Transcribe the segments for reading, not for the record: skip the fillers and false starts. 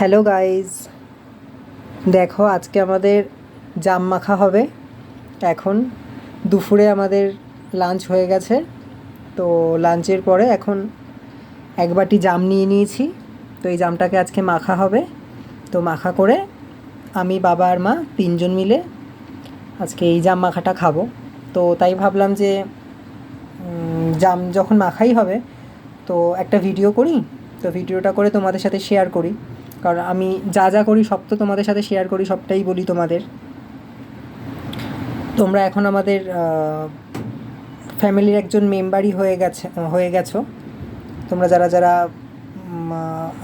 Hello guys, দেখো আজকে আমাদের জাম মাখা হবে। এখন দুপুরে আমাদের লাঞ্চ হয়ে গেছে, তো লাঞ্চের পরে এখন এক বাটি জাম নিয়ে নিয়েছি। তো এই জামটাকে আজকে মাখা হবে। তো মাখা করে আমি, বাবা আর মা তিনজন মিলে আজকে এই জাম মাখাটা খাবো। তো তাই ভাবলাম যে জাম যখন মাখাই হবে তো একটা ভিডিও করি। তো ভিডিওটা করে তোমাদের সাথে শেয়ার করি, কারণ আমি যা যা করি সব তো তোমাদের সাথে শেয়ার করি, সবটাই বলি তোমাদের। তোমরা এখন আমাদের ফ্যামিলির একজন মেম্বারই হয়ে গেছো। তোমরা যারা যারা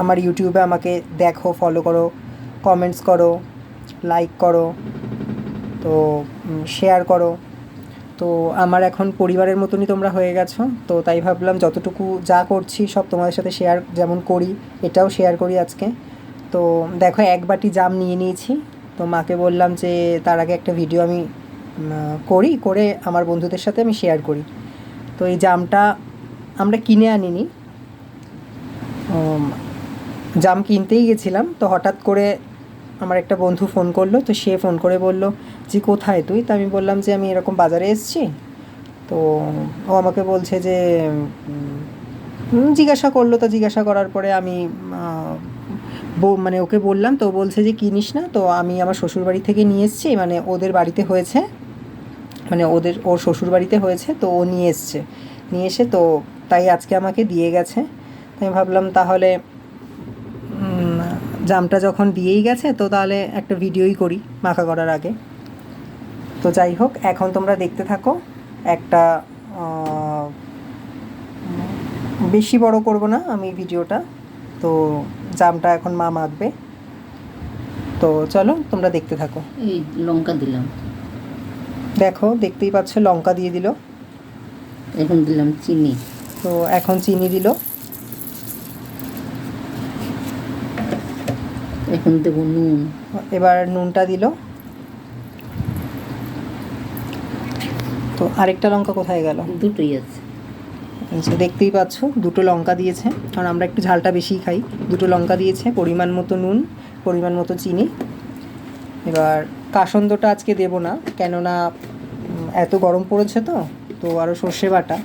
আমার ইউটিউবে আমাকে দেখো, ফলো করো, কমেন্টস করো, লাইক করো, তো শেয়ার করো, তো আমার এখন পরিবারের মতনই তোমরা হয়ে গেছো। তো তাই ভাবলাম যতটুকু যা করছি সব তোমাদের সাথে শেয়ার যেমন করি, এটাও শেয়ার করি আজকে। তো দেখো এক বাটি জাম নিয়ে নিয়েছি। তো মাকে বললাম যে তার আগে একটা ভিডিও আমি করে আমার বন্ধুদের সাথে আমি শেয়ার করি। তো এই জামটা আমরা কিনে আনিনি, জাম কিনতেই গেছিলাম। তো হঠাৎ করে আমার একটা বন্ধু ফোন করলো। তো সে ফোন করে বললো যে কোথায় তুই? তো আমি বললাম যে আমি এরকম বাজারে এসেছি। তো ও আমাকে বলছে যে জিজ্ঞাসা করলো। তো জিজ্ঞাসা করার পরে আমি মানে ওকে বললাম। তো বলছে যে কিনিস না, তো আমি আমার শ্বশুরবাড়ি থেকে নিয়ে এসেছি, মানে ওদের বাড়িতে হয়েছে, মানে ওর শ্বশুরবাড়িতে হয়েছে, তো ও নিয়ে এসে তো তাই আজকে আমাকে দিয়ে গেছে। তো আমি ভাবলাম তাহলে জামটা যখন দিয়েই গেছে তো তাহলে একটা ভিডিওই করি মাখা করার আগে। তো যাই হোক, এখন তোমরা দেখতে থাকো। একটা বেশি বড় করব না আমি ভিডিওটা। তো জামটা এখন মা মাখবে, তো চলো তোমরা দেখতে থাকো। এই লঙ্কা দিলাম, দেখো দেখতেই পাচ্ছ লঙ্কা দিয়ে দিল। এখন দিলাম চিনি, তো এখন চিনি দিল। এখন দেবো নুন, এবার নুনটা দিল। তো আরেকটা লঙ্কা কোথায় গেল? দুটোই আছে। আচ্ছা, দেখতেই পাচ্ছ দুটো লঙ্কা দিয়েছে, কারণ আমরা একটু ঝালটা বেশিই খাই। দুটো লঙ্কা দিয়েছে, পরিমাণ মতো নুন, পরিমাণ মতো চিনি। এবার কাসন্দটা আজকে দেব না, কেননা এত গরম পড়েছে, তো তো আরও সর্ষে বাটা।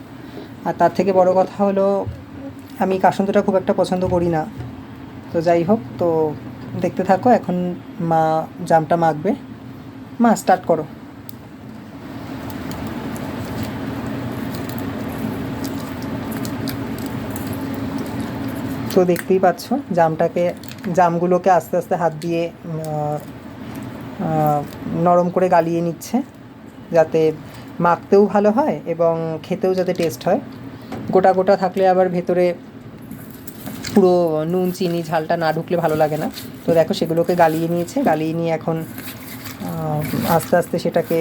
আর তার থেকে বড় কথা হলো আমি কাসন্দটা খুব একটা পছন্দ করি না। তো যাই হোক, তো দেখতে থাকো। এখন মা জামটা মাখবে। মা স্টার্ট করো। তো দেখতেই পাচ্ছ জামগুলোকে আস্তে আস্তে হাত দিয়ে নরম করে গালিয়ে নিচ্ছে, যাতে মাখতেও ভালো হয় এবং খেতেও যাতে টেস্ট হয়। গোটা গোটা থাকলে আবার ভেতরে পুরো নুন চিনি ঝালটা না ঢুকলে ভালো লাগে না। তো দেখো সেগুলোকে গালিয়ে নিয়ে এখন আস্তে আস্তে সেটাকে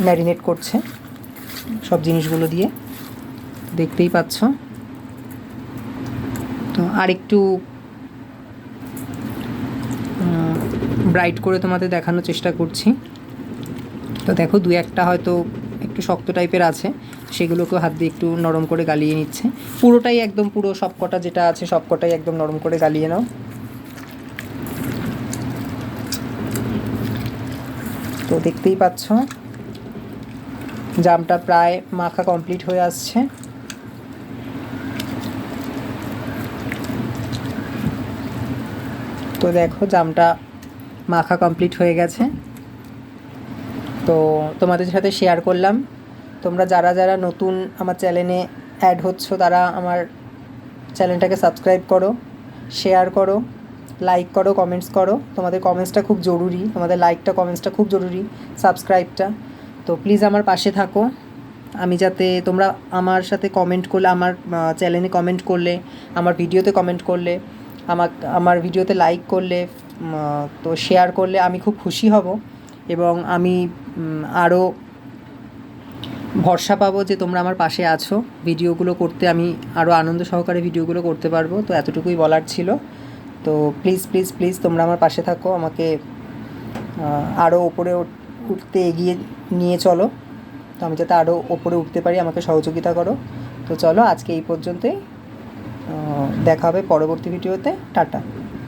ম্যারিনেট করছে সব জিনিসগুলো দিয়ে, দেখতেই পাচ্ছ। তো আরেকটু ব্রাইট করে তোমাদের দেখানোর চেষ্টা করছি। তো দেখো দু একটা হয়তো একটু শক্ত টাইপের আছে, সেগুলোকেও হাত দিয়ে একটু নরম করে গালিয়ে নিচ্ছে। পুরোটাই একদম পুরো সবকটা যেটা আছে সবকটাই একদম নরম করে গালিয়ে নাও। তো দেখতেই পাচ্ছ জামটা প্রায় মাখা কমপ্লিট হয়ে আসছে। তো দেখো জামটা মাখা কমপ্লিট হয়ে গেছে। তো তোমাদের সাথে শেয়ার করলাম। তোমরা যারা যারা নতুন আমার চ্যানেলে অ্যাড হচ্ছ তারা আমার চ্যানেলটাকে সাবস্ক্রাইব করো, শেয়ার করো, লাইক করো, কমেন্টস করো। তোমাদের কমেন্টসটা খুব জরুরি, তোমাদের লাইকটা কমেন্টসটা খুব জরুরি, সাবস্ক্রাইবটা। তো প্লিজ আমার পাশে থাকো। আমি যাতে তোমরা আমার সাথে কমেন্ট করলে, আমার চ্যানেলে কমেন্ট করলে, আমার ভিডিওতে কমেন্ট করলে, আমার ভিডিওতে লাইক করলে, তো শেয়ার করলে আমি খুব খুশি হব এবং আমি আরও ভরসা পাবো যে তোমরা আমার পাশে আছো। ভিডিওগুলো করতে আমি আরও আনন্দ সহকারে ভিডিওগুলো করতে পারবো। তো এতটুকুই বলার ছিল। তো প্লিজ প্লিজ প্লিজ তোমরা আমার পাশে থাকো, আমাকে আরও ওপরে উঠতে এগিয়ে নিয়ে চলো। তো আমি যাতে আরও ওপরে উঠতে পারি, আমাকে সহযোগিতা করো। তো চলো আজকে এই পর্যন্তই, দেখা হবে পরবর্তী ভিডিওতে। টাটা।